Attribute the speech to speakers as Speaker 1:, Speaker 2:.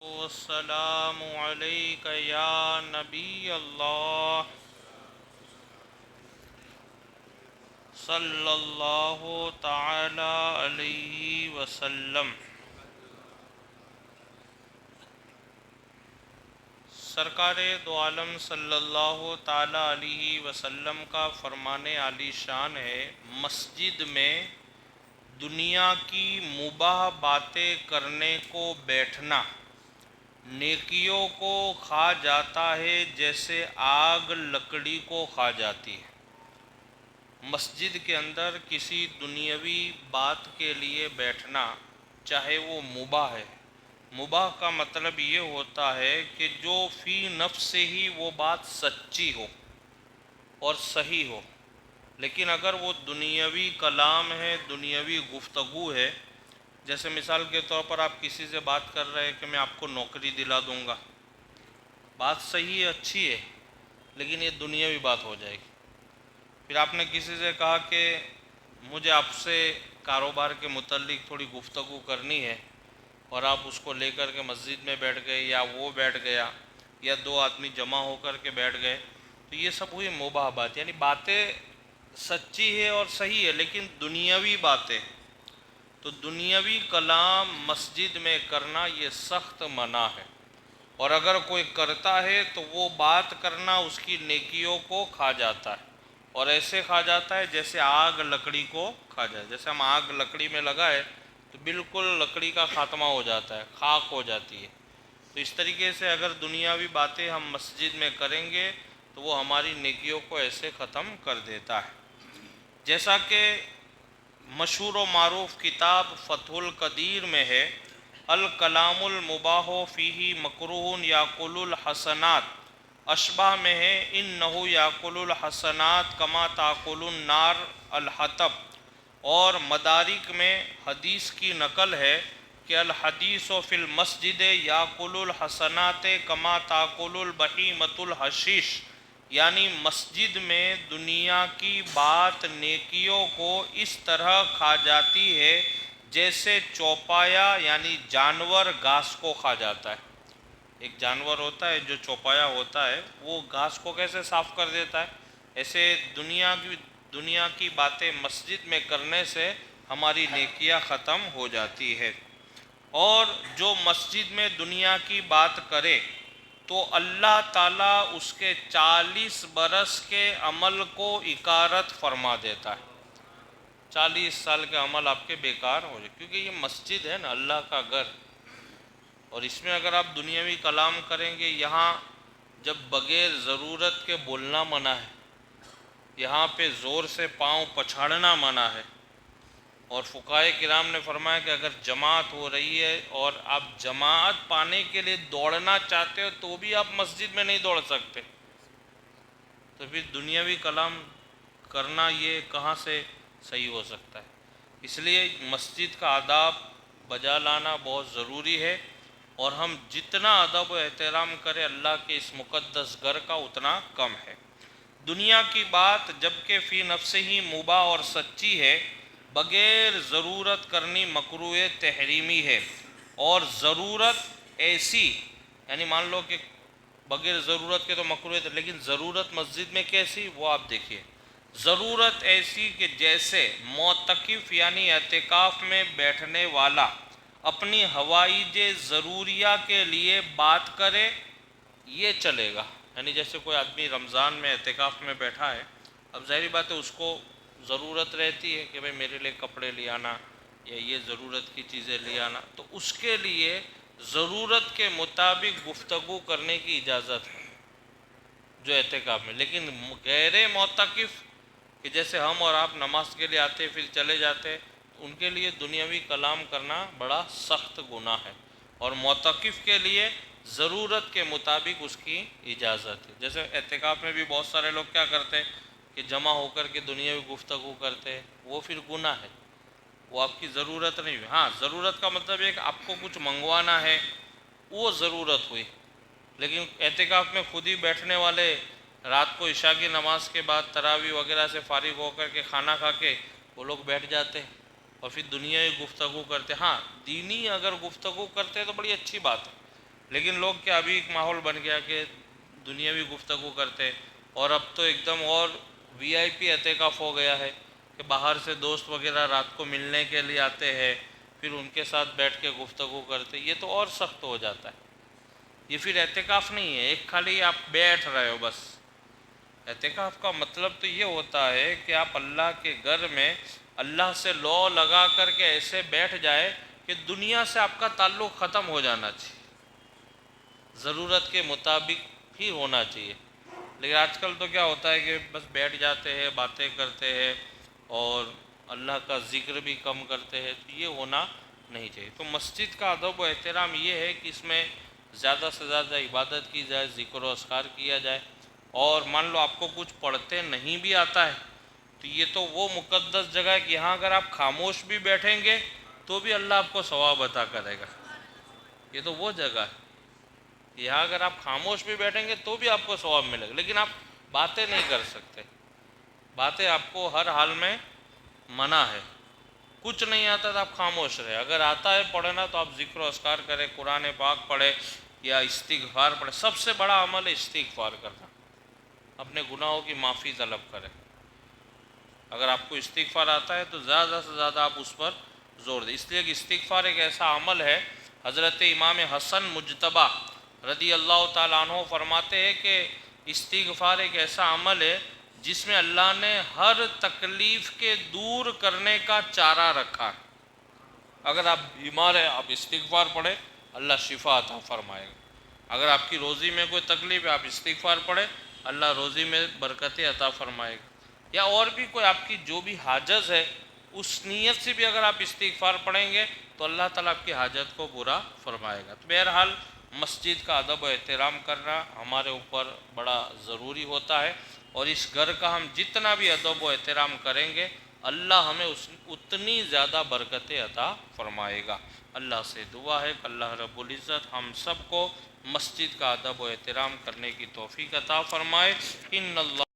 Speaker 1: والسلام علیک یا نبی اللہ صلی اللہ تعالی علیہ وسلم۔ سرکار دو عالم صلی اللہ تعالی علیہ وسلم کا فرمان عالی شان ہے، مسجد میں دنیا کی مباح باتیں کرنے کو بیٹھنا نیکیوں کو کھا جاتا ہے جیسے آگ لکڑی کو کھا جاتی ہے۔ مسجد کے اندر کسی دنیاوی بات کے لیے بیٹھنا چاہے وہ مباح ہے، مباح کا مطلب یہ ہوتا ہے کہ جو فی نفس سے ہی وہ بات سچی ہو اور صحیح ہو، لیکن اگر وہ دنیاوی کلام ہے، دنیاوی گفتگو ہے، جیسے مثال کے طور پر آپ کسی سے بات کر رہے ہیں کہ میں آپ کو نوکری دلا دوں گا، بات صحیح ہے، اچھی ہے، لیکن یہ دنیاوی بات ہو جائے گی۔ پھر آپ نے کسی سے کہا کہ مجھے آپ سے کاروبار کے متعلق تھوڑی گفتگو کرنی ہے، اور آپ اس کو لے کر کے مسجد میں بیٹھ گئے یا وہ بیٹھ گیا یا دو آدمی جمع ہو کر کے بیٹھ گئے، تو یہ سب ہوئی مباح بات، یعنی باتیں سچی ہے اور صحیح ہے لیکن دنیاوی باتیں، تو دنیاوی کلام مسجد میں کرنا یہ سخت منع ہے، اور اگر کوئی کرتا ہے تو وہ بات کرنا اس کی نیکیوں کو کھا جاتا ہے، اور ایسے کھا جاتا ہے جیسے آگ لکڑی کو کھا جائے۔ جیسے ہم آگ لکڑی میں لگائے تو بالکل لکڑی کا خاتمہ ہو جاتا ہے، خاک ہو جاتی ہے، تو اس طریقے سے اگر دنیاوی باتیں ہم مسجد میں کریں گے تو وہ ہماری نیکیوں کو ایسے ختم کر دیتا ہے۔ جیسا کہ مشہور و معروف کتاب فتح القدیر میں ہے، الکلام المباح فیہ مکروہ یاکل الحسنات، اشباہ میں ہے انہ یاکل الحسنات کما تاکل النار الحطب، اور مدارک میں حدیث کی نقل ہے کہ الحدیث فی المسجد یاکل الحسنات کما تاکل البہیمۃ الحشیش، یعنی مسجد میں دنیا کی بات نیکیوں کو اس طرح کھا جاتی ہے جیسے چوپایا یعنی جانور گھاس کو کھا جاتا ہے۔ ایک جانور ہوتا ہے جو چوپایا ہوتا ہے، وہ گھاس کو کیسے صاف کر دیتا ہے، ایسے دنیا کی باتیں مسجد میں کرنے سے ہماری نیکیاں ختم ہو جاتی ہے۔ اور جو مسجد میں دنیا کی بات کرے تو اللہ تعالیٰ اس کے 40 برس کے عمل کو اکارت فرما دیتا ہے۔ 40 سال کے عمل آپ کے بیکار ہو جائے، کیونکہ یہ مسجد ہے نا، اللہ کا گھر، اور اس میں اگر آپ دنیاوی کلام کریں گے، یہاں جب بغیر ضرورت کے بولنا منع ہے، یہاں پہ زور سے پاؤں پچھاڑنا منع ہے، اور فقہائے کرام نے فرمایا کہ اگر جماعت ہو رہی ہے اور آپ جماعت پانے کے لیے دوڑنا چاہتے ہو تو بھی آپ مسجد میں نہیں دوڑ سکتے، تو پھر دنیاوی کلام کرنا یہ کہاں سے صحیح ہو سکتا ہے؟ اس لیے مسجد کا آداب بجا لانا بہت ضروری ہے، اور ہم جتنا ادب و احترام کریں اللہ کے اس مقدس گھر کا اتنا کم ہے۔ دنیا کی بات جبکہ فی نفس ہی مباح اور سچی ہے، بغیر ضرورت کرنی مکروہ تحریمی ہے، اور ضرورت ایسی، یعنی مان لو کہ بغیر ضرورت کے تو مکروہ ہے، لیکن ضرورت مسجد میں کیسی وہ آپ دیکھیے، ضرورت ایسی کہ جیسے معتکف یعنی اعتکاف میں بیٹھنے والا اپنی حوائج ضروریہ کے لیے بات کرے یہ چلے گا، یعنی جیسے کوئی آدمی رمضان میں اعتکاف میں بیٹھا ہے، اب ظاہری بات ہے اس کو ضرورت رہتی ہے کہ بھئی میرے لیے کپڑے لے آنا یا یہ ضرورت کی چیزیں لے آنا، تو اس کے لیے ضرورت کے مطابق گفتگو کرنے کی اجازت ہے جو اعتکاف میں، لیکن غیر معتکف کہ جیسے ہم اور آپ نماز کے لیے آتے پھر چلے جاتے، ان کے لیے دنیاوی کلام کرنا بڑا سخت گناہ ہے، اور معتکف کے لیے ضرورت کے مطابق اس کی اجازت ہے۔ جیسے اعتکاف میں بھی بہت سارے لوگ کیا کرتے ہیں کہ جمع ہو کر کے دنیاوی گفتگو کرتے ہیں، وہ پھر گناہ ہے، وہ آپ کی ضرورت نہیں ہوئی۔ ہاں ضرورت کا مطلب ہے کہ آپ کو کچھ منگوانا ہے، وہ ضرورت ہوئی، لیکن اعتکاف میں خود ہی بیٹھنے والے رات کو عشاء کی نماز کے بعد تراویح وغیرہ سے فارغ ہو کر کے کھانا کھا کے وہ لوگ بیٹھ جاتے ہیں اور پھر دنیاوی گفتگو کرتے۔ ہاں دینی اگر گفتگو کرتے تو بڑی اچھی بات ہے، لیکن لوگ کیا ابھی ایک ماحول بن گیا کہ دنیاوی گفتگو کرتے، اور اب تو ایک دم اور وی آئی پی اعتکاف ہو گیا ہے کہ باہر سے دوست وغیرہ رات کو ملنے کے لیے آتے ہیں، پھر ان کے ساتھ بیٹھ کے گفتگو کرتے، یہ تو اور سخت ہو جاتا ہے۔ یہ پھر اعتکاف نہیں ہے، ایک خالی آپ بیٹھ رہے ہو بس۔ اعتکاف کا مطلب تو یہ ہوتا ہے کہ آپ اللہ کے گھر میں اللہ سے لو لگا کر کے ایسے بیٹھ جائے کہ دنیا سے آپ کا تعلق ختم ہو جانا چاہیے، ضرورت کے مطابق ہی ہونا چاہیے۔ لیکن آج کل تو کیا ہوتا ہے کہ بس بیٹھ جاتے ہیں، باتیں کرتے ہیں اور اللہ کا ذکر بھی کم کرتے ہیں، تو یہ ہونا نہیں چاہیے۔ تو مسجد کا ادب و احترام یہ ہے کہ اس میں زیادہ سے زیادہ عبادت کی جائے، ذکر و اذکار کیا جائے، اور مان لو آپ کو کچھ پڑھتے نہیں بھی آتا ہے تو یہ تو وہ مقدس جگہ ہے کہ یہاں اگر آپ خاموش بھی بیٹھیں گے تو بھی اللہ آپ کو ثواب عطا کرے گا۔ یہ تو وہ جگہ ہے، یہاں اگر آپ خاموش بھی بیٹھیں گے تو بھی آپ کو ثواب ملے گا، لیکن آپ باتیں نہیں کر سکتے، باتیں آپ کو ہر حال میں منع ہے۔ کچھ نہیں آتا تو آپ خاموش رہے، اگر آتا ہے پڑھنا تو آپ ذکر و اذکار کریں، قرآن پاک پڑھیں یا استغفار پڑھیں۔ سب سے بڑا عمل ہے استغفار کرنا، اپنے گناہوں کی معافی طلب کریں۔ اگر آپ کو استغفار آتا ہے تو زیادہ سے زیادہ آپ اس پر زور دیں، اس لیے کہ استغفار ایک ایسا عمل ہے، حضرت امام حسن مجتبی رضی اللہ تعالیٰ عنہ فرماتے ہیں کہ استغفار ایک ایسا عمل ہے جس میں اللہ نے ہر تکلیف کے دور کرنے کا چارہ رکھا ہے۔ اگر آپ بیمار ہیں آپ استغفار پڑھیں، اللہ شفا عطا فرمائے گا۔ اگر آپ کی روزی میں کوئی تکلیف ہے آپ استغفار پڑھیں، اللہ روزی میں برکتیں عطا فرمائے گا۔ یا اور بھی کوئی آپ کی جو بھی حاجت ہے اس نیت سے بھی اگر آپ استغفار پڑھیں گے تو اللہ تعالیٰ آپ کی حاجت کو پورا فرمائے گا۔ تو بہرحال مسجد کا ادب و احترام کرنا ہمارے اوپر بڑا ضروری ہوتا ہے، اور اس گھر کا ہم جتنا بھی ادب و احترام کریں گے اللہ ہمیں اتنی زیادہ برکتیں عطا فرمائے گا۔ اللہ سے دعا ہے کہ اللہ رب العزت ہم سب کو مسجد کا ادب و احترام کرنے کی توفیق عطا فرمائے۔ ان اللہ